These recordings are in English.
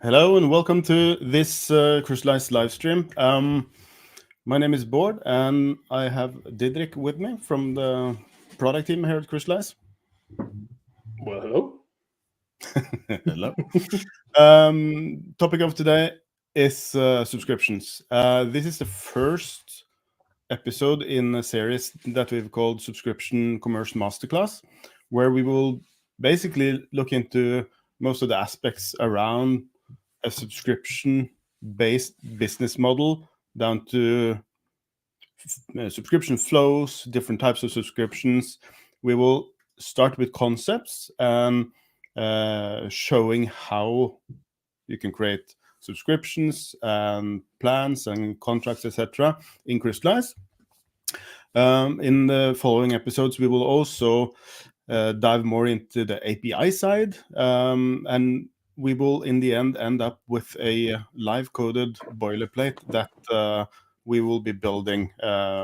Hello and welcome to this Crystallize live stream. My name is Bård and I have Didrik with me from the product team here at Crystallize. Well, hello. Hello. Topic of today is subscriptions. This is the first episode in a series that we've called Subscription Commerce Masterclass, where we will basically look into most of the aspects around a subscription-based business model, down to subscription flows, different types of subscriptions. We will start with concepts and showing how you can create subscriptions and plans and contracts, etc. in Crystallize. In the following episodes, we will also dive more into the API side, and we will in the end up with a live coded boilerplate that we will be building,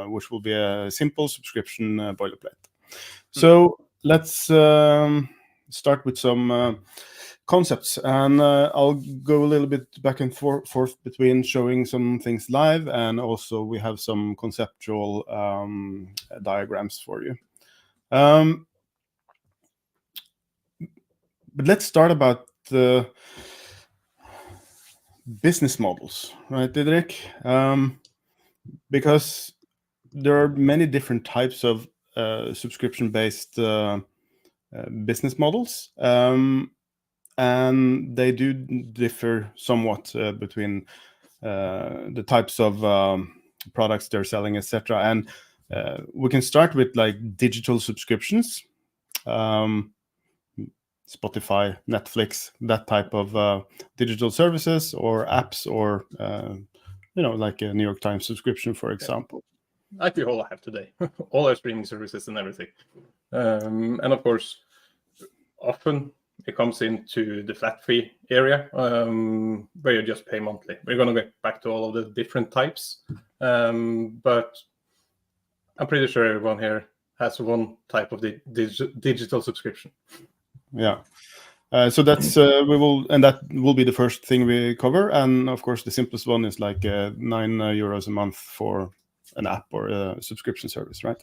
which will be a simple subscription boilerplate. So let's start with some concepts, and I'll go a little bit back and forth between showing some things live, and also we have some conceptual diagrams for you. But let's start about the business models, right, Didrik? Because there are many different types of subscription-based business models, and they do differ somewhat between the types of products they're selling, etc. And we can start with like digital subscriptions. Spotify, Netflix, that type of digital services or apps, or like a New York Times subscription, for example. Like we all have today, all our streaming services and everything. And of course, often it comes into the flat fee area, where you just pay monthly. We're going to get back to all of the different types, but I'm pretty sure everyone here has one type of the digital subscription. Yeah. So that's that will be the first thing we cover, and of course the simplest one is like €9 a month for an app or a subscription service, right?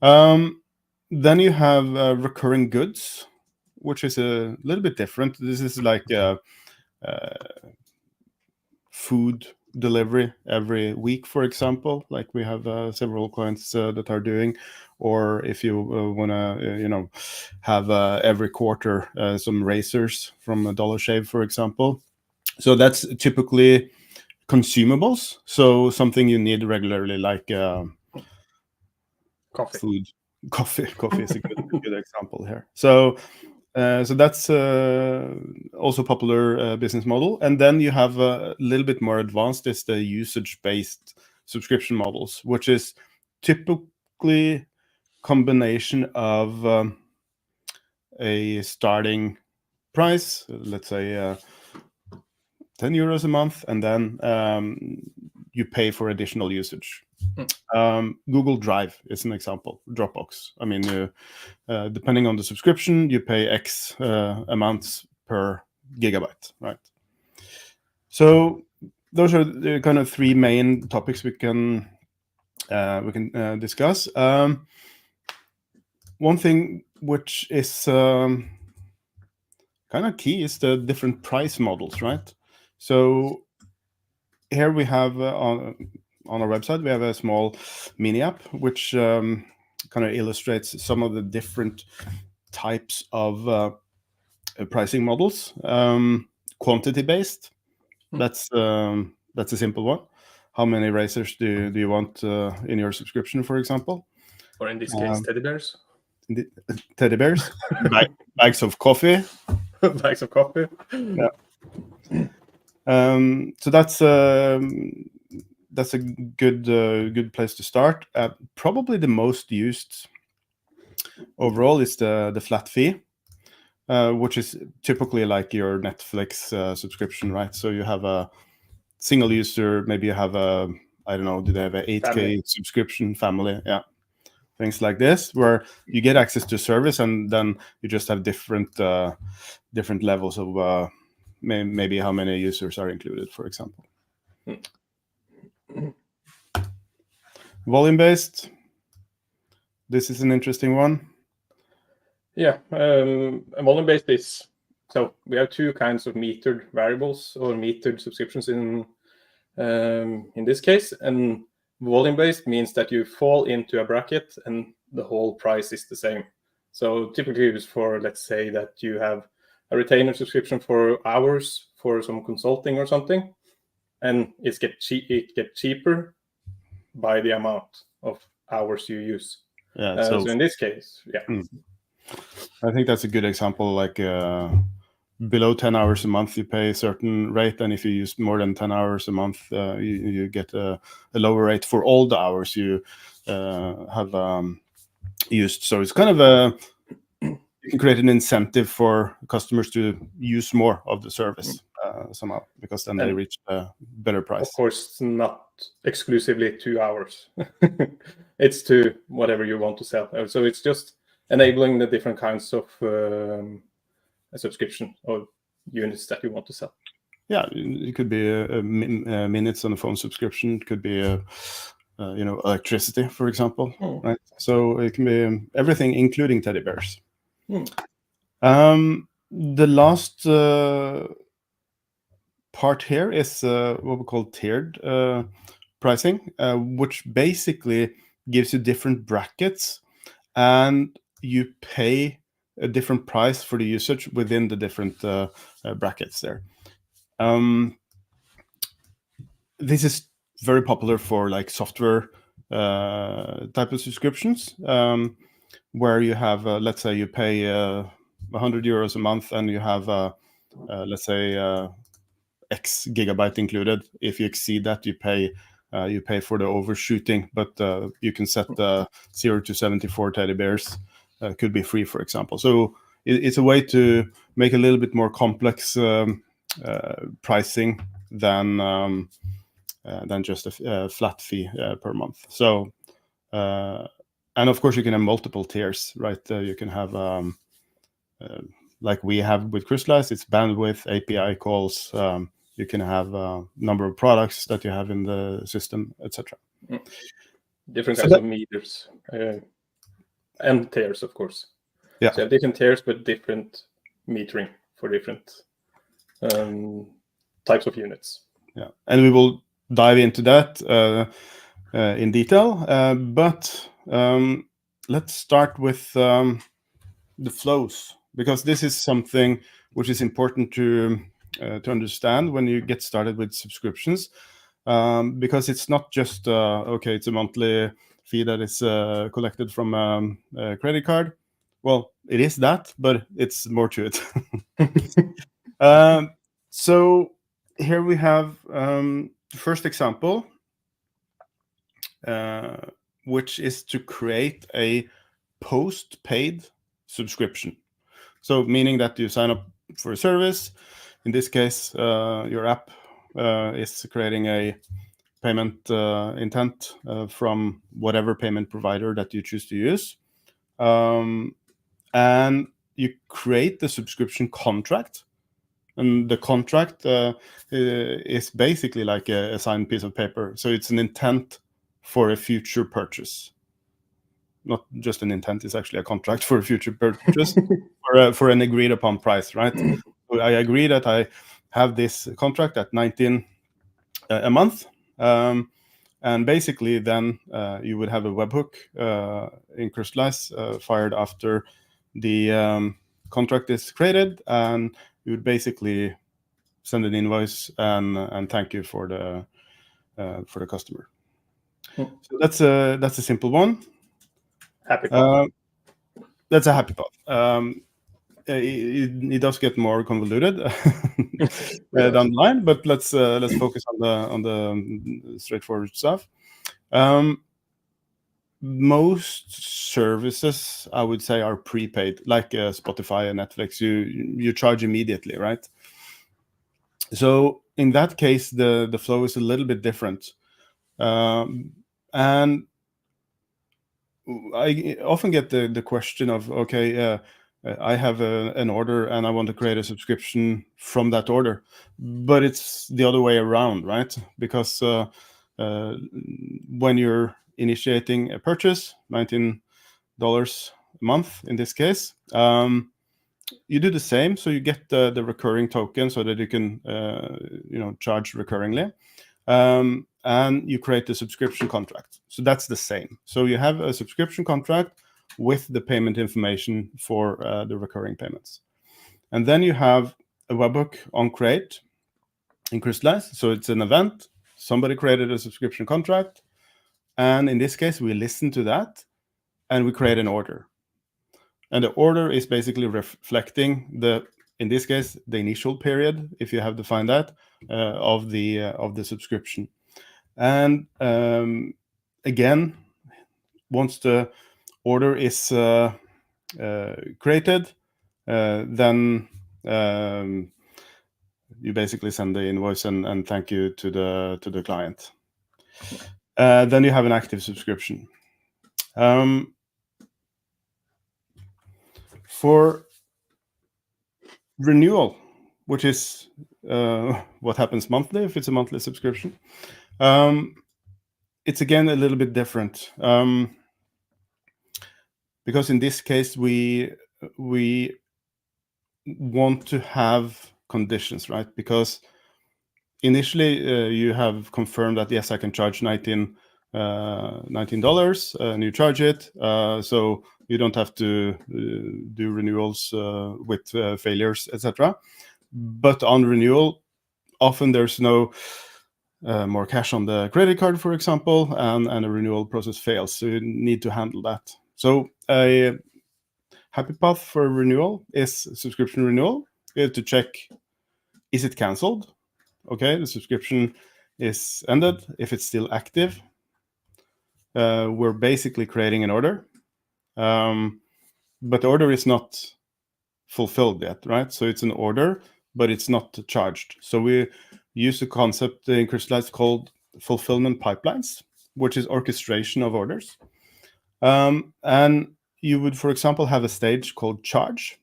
Then you have recurring goods, which is a little bit different. This is like food delivery every week, for example, like we have several clients that are doing, or if you want to have every quarter some razors from Dollar Shave, for example. So that's typically consumables, so something you need regularly, like Coffee. Food. Coffee is a good example here. So that's also a popular business model. And then you have a little bit more advanced is the usage-based subscription models, which is typically combination of a starting price, let's say €10 a month, and then you pay for additional usage. Google Drive is an example. Dropbox. I mean, depending on the subscription, you pay X amounts per gigabyte, right? So those are the kind of three main topics we can discuss. One thing which is kind of key is the different price models, right? So here we have on our website, we have a small mini app which kind of illustrates some of the different types of pricing models. Quantity-based, that's a simple one. How many razors do you want in your subscription, for example? Or in this case, teddy bears. Teddy bears, bags of coffee. Bags of coffee. Yeah. So that's a good place to start. Probably the most used overall is the flat fee, which is typically like your Netflix subscription, right? So you have a single user, maybe you have do they have a 8K family subscription, family, yeah, things like this, where you get access to service, and then you just have different levels of maybe how many users are included, for example. Volume-based. This is an interesting one. Yeah, volume-based is, so we have two kinds of metered variables or metered subscriptions in this case, and volume-based means that you fall into a bracket and the whole price is the same. So typically it's for, let's say that you have a retainer subscription for hours for some consulting or something, and it gets cheaper by the amount of hours you use. Yeah. So in this case, yeah. I think that's a good example. Like below 10 hours a month, you pay a certain rate, and if you use more than 10 hours a month, you get a lower rate for all the hours you have used. So it's kind of you can create an incentive for customers to use more of the service somehow, because then they reach a better price. Of course, not exclusively 2 hours. It's to whatever you want to sell. So it's just enabling the different kinds of a subscription or units that you want to sell. Yeah, it could be minutes on a phone subscription. It could be electricity, for example, right? So it can be everything, including teddy bears. The last part here is what we call tiered pricing, which basically gives you different brackets, and you pay a different price for the usage within the different brackets there. This is very popular for like software type of subscriptions, where you have, let's say you pay 100 euros a month and you have, let's say, X gigabyte included. If you exceed that, you pay for the overshooting, but you can set 0 to 74 teddy bears could be free, for example. So it's a way to make a little bit more complex pricing than just a flat fee per month. So and of course you can have multiple tiers, right? You can have like we have with Crystallize, it's bandwidth, API calls. You can have a number of products that you have in the system, etc. Different kinds of meters and tiers, of course. Yeah. So you have different tiers, but different metering for different types of units. Yeah, and we will dive into that in detail. But let's start with the flows, because this is something which is important to understand when you get started with subscriptions, because it's not just okay, it's a monthly fee that is collected from a credit card. Well, it is that, but it's more to it. So here we have the first example, which is to create a post-paid subscription. So meaning that you sign up for a service. In this case, your app is creating a payment intent from whatever payment provider that you choose to use. And you create the subscription contract. And the contract is basically like a signed piece of paper. So it's an intent for a future purchase. Not just an intent, it's actually a contract for a future purchase for an agreed upon price, right? So I agree that I have this contract at 19 a month. And basically then you would have a webhook in Crystallize fired after the contract is created, and you would basically send an invoice and thank you for the customer. So that's a simple one. Happy path. That's a happy path. It does get more convoluted down the line, but let's focus on the straightforward stuff. Most services, I would say, are prepaid, like Spotify and Netflix. You charge immediately, right? So in that case, the flow is a little bit different, and I often get the question of, okay, I have an order and I want to create a subscription from that order, but it's the other way around, right? Because when you're initiating a purchase, $19 a month in this case, you do the same. So you get the recurring token so that you can charge recurringly, and you create a subscription contract. So that's the same. So you have a subscription contract with the payment information for the recurring payments. And then you have a webhook on create in Crystallize. So it's an event. Somebody created a subscription contract. And in this case, we listen to that and we create an order. And the order is basically reflecting in this case, the initial period, if you have defined that, of the subscription. And again, once the order is created, then you basically send the invoice and thank you to the client. Then you have an active subscription. For renewal, which is what happens monthly if it's a monthly subscription, it's again a little bit different, because in this case we want to have conditions, right? Because initially you have confirmed that yes, I can charge $19 and you charge it, so you don't have to do renewals with failures, etc. But on renewal, often there's no more cash on the credit card, for example, and a renewal process fails. So you need to handle that. So a happy path for renewal is subscription renewal. You have to check, is it canceled? Okay, the subscription is ended. If it's still active, we're basically creating an order. But the order is not fulfilled yet, right? So it's an order, but it's not charged. So we use a concept in Crystallize called fulfillment pipelines, which is orchestration of orders. And you would, for example, have a stage called charge,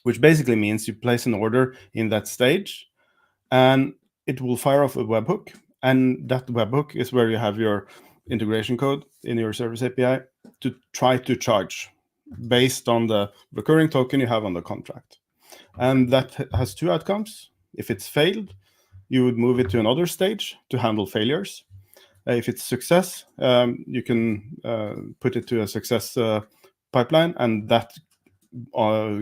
which basically means you place an order in that stage, and it will fire off a webhook. And that webhook is where you have your integration code in your service API to try to charge based on the recurring token you have on the contract. And that has two outcomes. If it's failed, you would move it to another stage to handle failures. If it's success, you can put it to a success pipeline, and that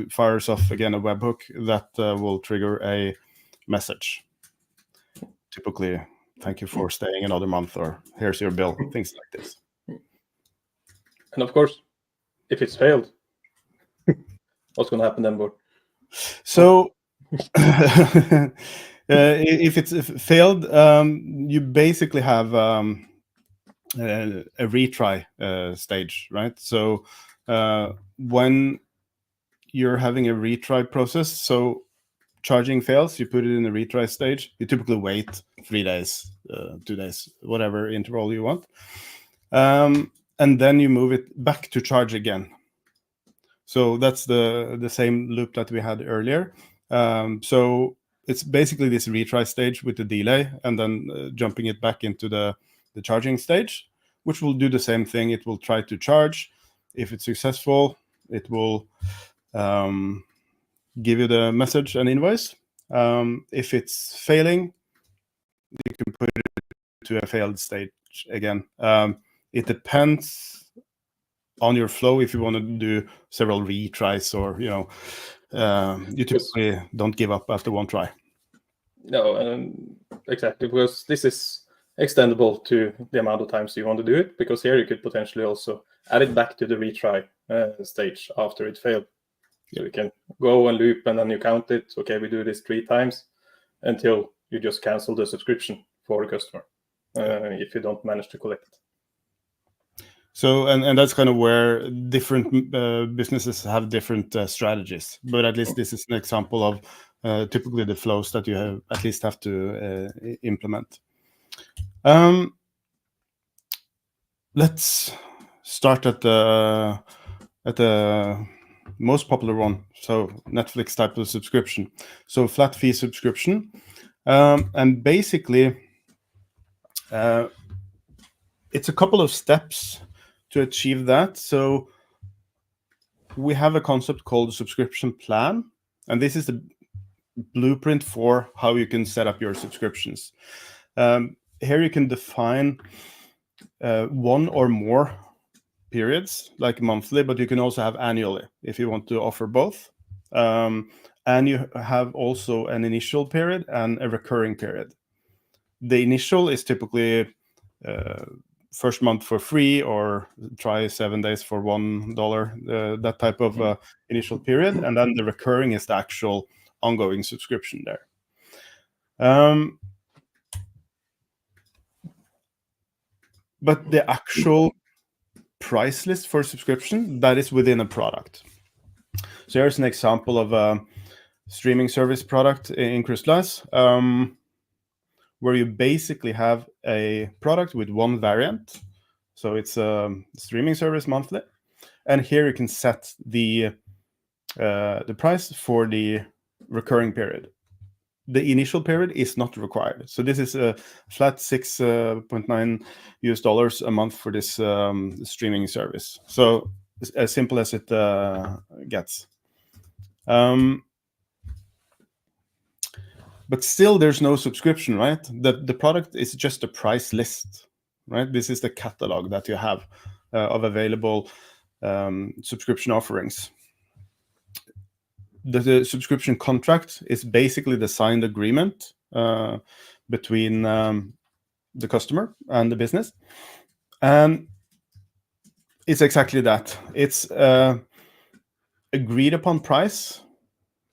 fires off again a webhook that will trigger a message. Typically, thank you for staying another month, or here's your bill, things like this. And of course, if it's failed, what's going to happen then, Bård? So if it's failed, you basically have a retry stage, right? So when you're having a retry process, so charging fails, you put it in the retry stage. You typically wait 3 days, 2 days, whatever interval you want. And then you move it back to charge again. So that's the same loop that we had earlier. So it's basically this retry stage with the delay, and then jumping it back into the charging stage, which will do the same thing. It will try to charge. If it's successful, it will give you the message and invoice. If it's failing, you can put it to a failed stage again. It depends on your flow if you want to do several retries, or you typically don't give up after one try. No, exactly, because this is extendable to the amount of times you want to do it, because here you could potentially also add it back to the retry stage after it failed. So you can go and loop, and then you count it. Okay, we do this 3 times until you just cancel the subscription for the customer if you don't manage to collect it. So, and that's kind of where different businesses have different strategies. But at least this is an example of typically the flows that you at least have to implement. Let's start at the most popular one, so Netflix type of subscription. So flat fee subscription, and basically it's a couple of steps to achieve that. So we have a concept called subscription plan, and this is the blueprint for how you can set up your subscriptions. Here you can define one or more periods, like monthly, but you can also have annually if you want to offer both. And you have also an initial period and a recurring period. The initial is typically first month for free, or try 7 days for $1, that type of initial period. And then the recurring is the actual ongoing subscription there. But the actual price list for subscription, that is within a product. So here's an example of a streaming service product in Crystalize, where you basically have a product with one variant. So it's a streaming service monthly, and here you can set the price for the recurring period. The initial period is not required. So this is a flat $6.9 a month for this streaming service. So as simple as it gets. But still, there's no subscription, right? The product is just a price list, right? This is the catalog that you have of available subscription offerings. The subscription contract is basically the signed agreement between the customer and the business. And it's exactly that. It's agreed upon price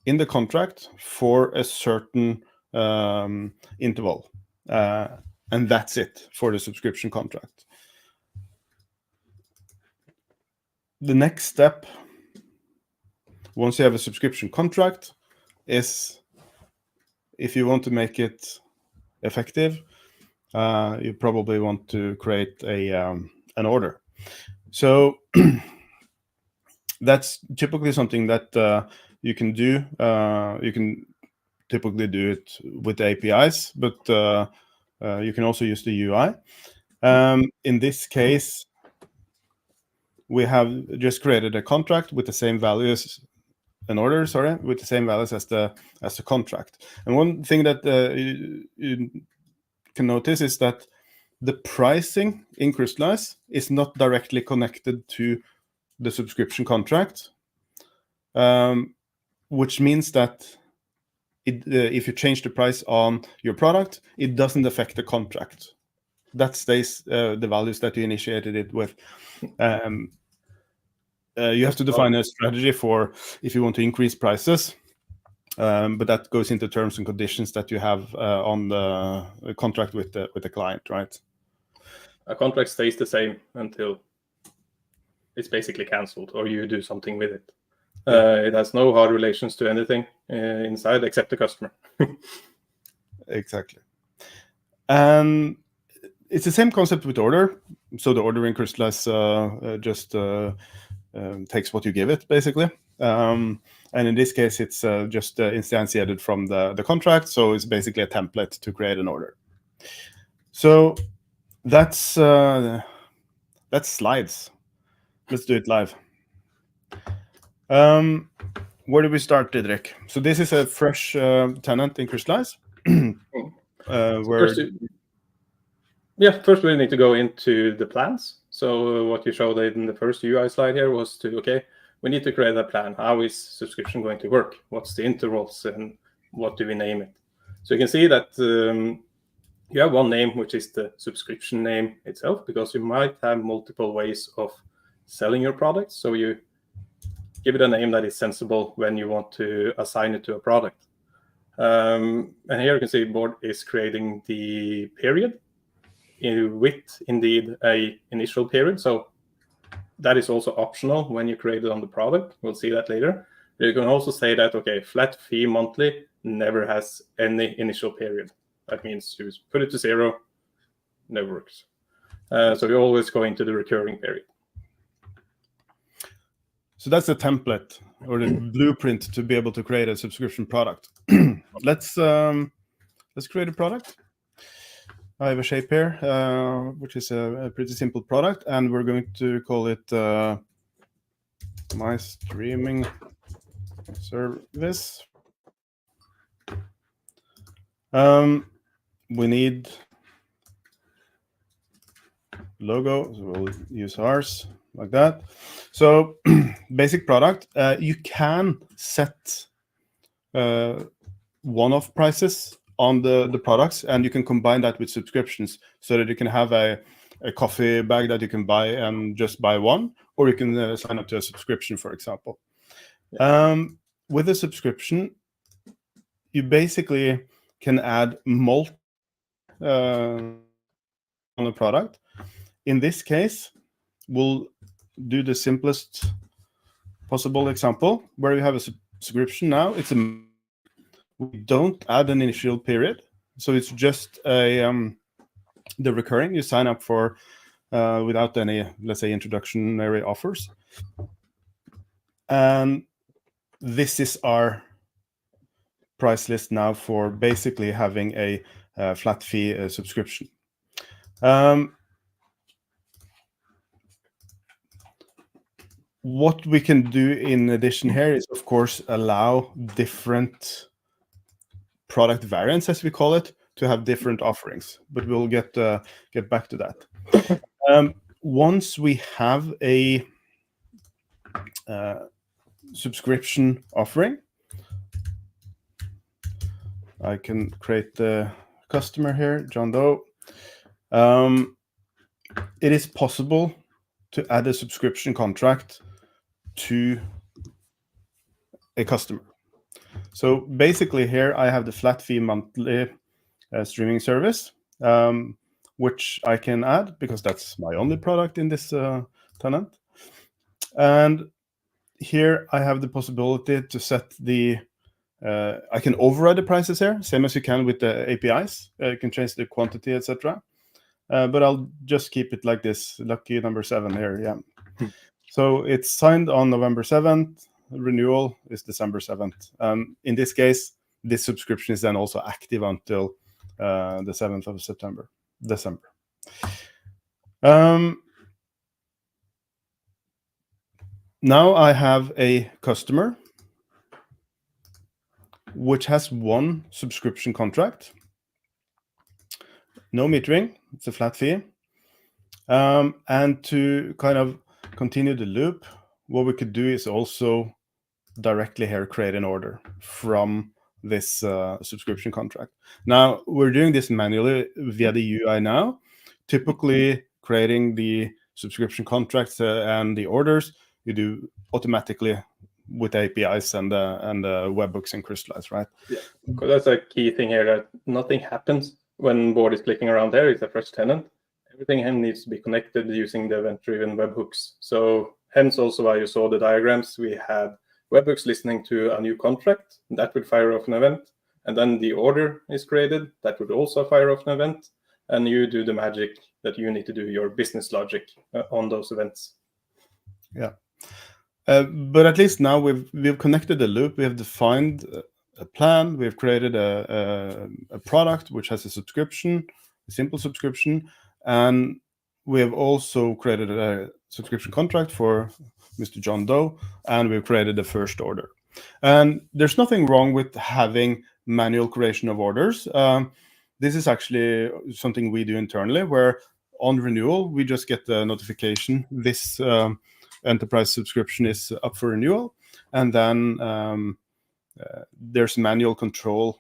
in the contract for a certain interval. And that's it for the subscription contract. The next step, once you have a subscription contract, is if you want to make it effective, you probably want to create an order. So that's typically something that you can do. You can typically do it with APIs, but you can also use the UI. In this case, we have just created a contract with the same values, an order, sorry, with the same values as the contract. And one thing that you can notice is that the pricing in Crystalize is not directly connected to the subscription contract, which means that if you change the price on your product, it doesn't affect the contract. That stays the values that you initiated it with. You have to define a strategy for if you want to increase prices, but that goes into terms and conditions that you have on the contract with the client, right? A contract stays the same until it's basically cancelled or you do something with it. It has no hard relations to anything inside except the customer. Exactly. And it's the same concept with order. So the order in Crystalize just takes what you give it, basically. And in this case, it's just instantiated from the contract. So it's basically a template to create an order. So that's slides. Let's do it live. Where do we start, Didrik? So this is a fresh tenant in Crystalize. First we need to go into the plans. So what you showed in the first UI slide here was we need to create a plan. How is subscription going to work? What's the intervals and what do we name it? So you can see that you have one name, which is the subscription name itself, because you might have multiple ways of selling your product. So you give it a name that is sensible when you want to assign it to a product. And here you can see Board is creating the period with indeed a initial period. So that is also optional when you create it on the product. We'll see that later. But you can also say that, okay, flat fee monthly never has any initial period. That means you put it to 0, never works. So you always go into the recurring period. So that's the template or the blueprint to be able to create a subscription product. Let's create a product. I have a shape here, which is a pretty simple product, and we're going to call it my streaming service. We need logo, so we'll use ours like that. So basic product, you can set one-off prices on the products, and you can combine that with subscriptions so that you can have a coffee bag that you can buy and just buy one, or you can sign up to a subscription, for example. With a subscription, you basically can add multiple on the product. In this case, we'll do the simplest possible example where you have a subscription now. We don't add an initial period, so it's just the recurring. You sign up for without any, let's say, introductory offers, and this is our price list now for basically having a flat fee subscription. What we can do in addition here is, of course, allow different product variants, as we call it, to have different offerings. But we'll get back to that. Once we have a subscription offering, I can create the customer here, John Doe. It is possible to add a subscription contract to a customer. So basically here I have the flat fee monthly streaming service, which I can add because that's my only product in this tenant. And here I have the possibility to set the I can override the prices here, same as you can with the APIs. You can change the quantity, etc. But I'll just keep it like this, lucky number 7 here. Yeah. So it's signed on November 7th. Renewal is December 7th. In this case, this subscription is then also active until the 7th of December. Now I have a customer which has one subscription contract. No metering, it's a flat fee. And to kind of continue the loop, what we could do is also directly here create an order from this subscription contract. Now, we're doing this manually via the UI now. Typically, creating the subscription contracts and the orders, you do automatically with APIs and webhooks and Crystallize, right? Yeah, because that's a key thing here, that nothing happens when board is clicking around there. It's a fresh tenant. Everything needs to be connected using the event-driven webhooks. So hence also why you saw the diagrams. We had webhooks listening to a new contract that would fire off an event, and then the order is created that would also fire off an event, and you do the magic that you need to do your business logic on those events. Yeah. But at least now we've connected the loop. We have defined a plan. We've created a product which has a subscription, a simple subscription, and we have also created a subscription contract for Mr. John Doe, and we've created the first order. And there's nothing wrong with having manual creation of orders. This is actually something we do internally, where on renewal we just get the notification this enterprise subscription is up for renewal, and then there's manual control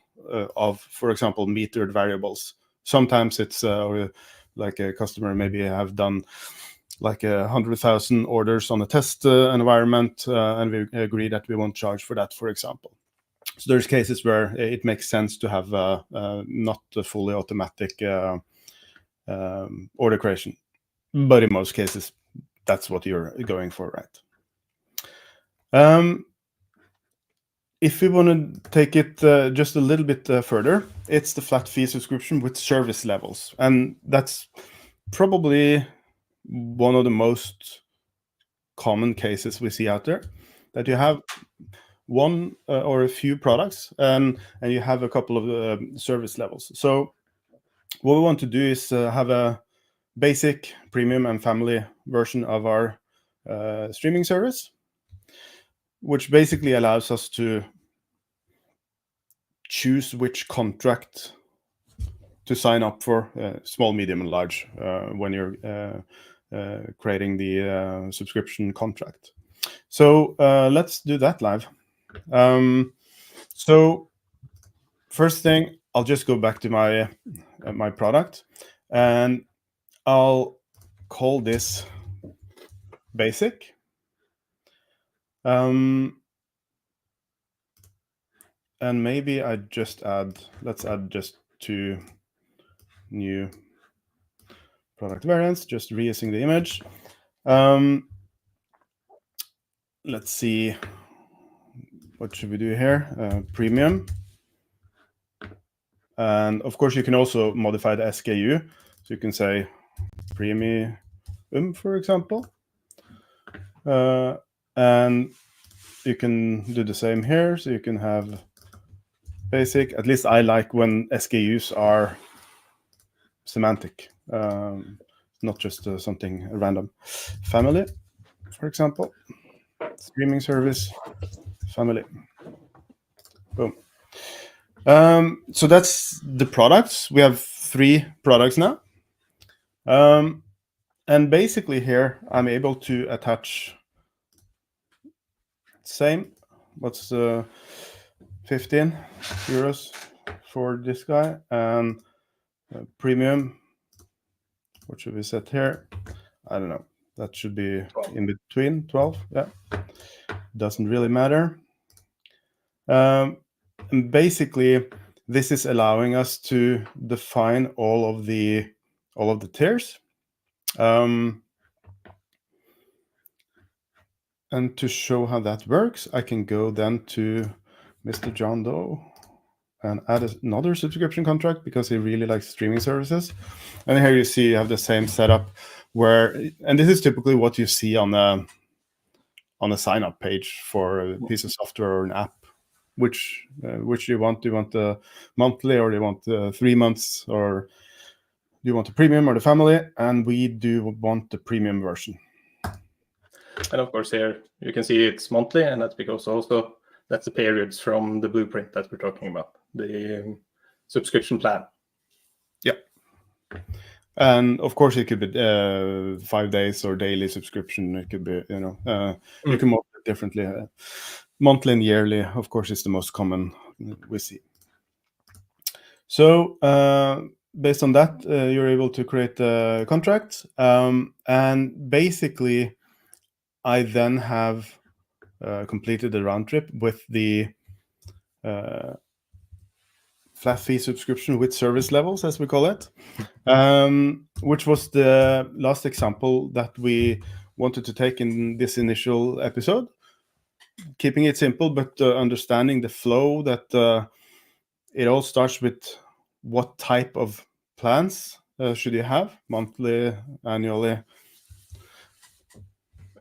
of, for example, metered variables. Sometimes it's like a customer maybe have done like 100,000 orders on a test environment, and we agree that we won't charge for that, for example. So there's cases where it makes sense to have not a fully automatic order creation, but in most cases that's what you're going for, right? If we want to take it just a little bit further, it's the flat fee subscription with service levels, and that's probably one of the most common cases we see out there, that you have one or a few products, and you have a couple of service levels. So what we want to do is have a basic, premium, and family version of our streaming service, which basically allows us to choose which contract to sign up for, small, medium, and large, when you're creating the subscription contract. So let's do that live. So first thing, I'll just go back to my my product, and I'll call this basic. And maybe I just let's add just 2 new product variants, just reusing the image. Let's see, what should we do here? Premium. And of course, you can also modify the SKU. So you can say premium, for example. And you can do the same here. So you can have basic. At least I like when SKUs are semantic, not just something random. Family, for example. Streaming service, family. Boom. So that's the products. We have 3 products now. And basically here, I'm able to attach same, what's 15 euros for this guy, and premium, what should we set here? I don't know. That should be 12. In between 12. Yeah, doesn't really matter. And basically, this is allowing us to define all of the tiers. And to show how that works, I can go then to Mr. John Doe and add another subscription contract because he really likes streaming services. And here you see you have the same setup where, and this is typically what you see on a sign-up page for a piece of software or an app. Which do you want? Do you want the monthly, or do you want the 3 months, or do you want the premium or the family? And we do want the premium version. And of course here you can see it's monthly, and that's because also that's the periods from the blueprint that we're talking about, the subscription plan. Yeah. And of course it could be 5 days or daily subscription. It could be, you can model it differently. Monthly and yearly, of course, is the most common we see. So based on that, you're able to create a contract. And basically, I then have completed the round trip with the flat fee subscription with service levels, as we call it, which was the last example that we wanted to take in this initial episode. Keeping it simple, but understanding the flow, that it all starts with what type of plans should you have, monthly, annually,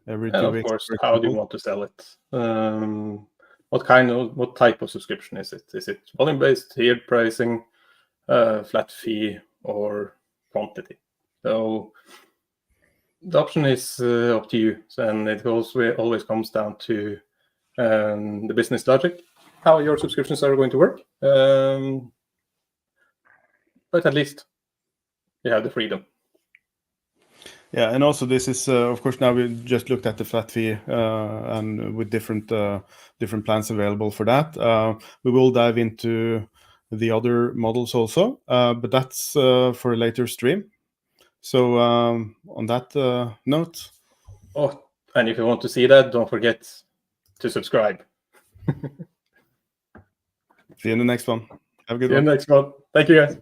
every 2 weeks. And of course, how do you want to sell it? What type of subscription is it? Is it volume-based, tiered pricing, flat fee, or quantity? So the option is up to you, and it always comes down to the business logic, how your subscriptions are going to work. But at least you have the freedom. Yeah, and also this is, of course, now we just looked at the flat fee and with different plans available for that. We will dive into the other models also, but that's for a later stream. So on that note. Oh, and if you want to see that, don't forget to subscribe. See you in the next one. Have a good one. See you in the next one. Thank you, guys.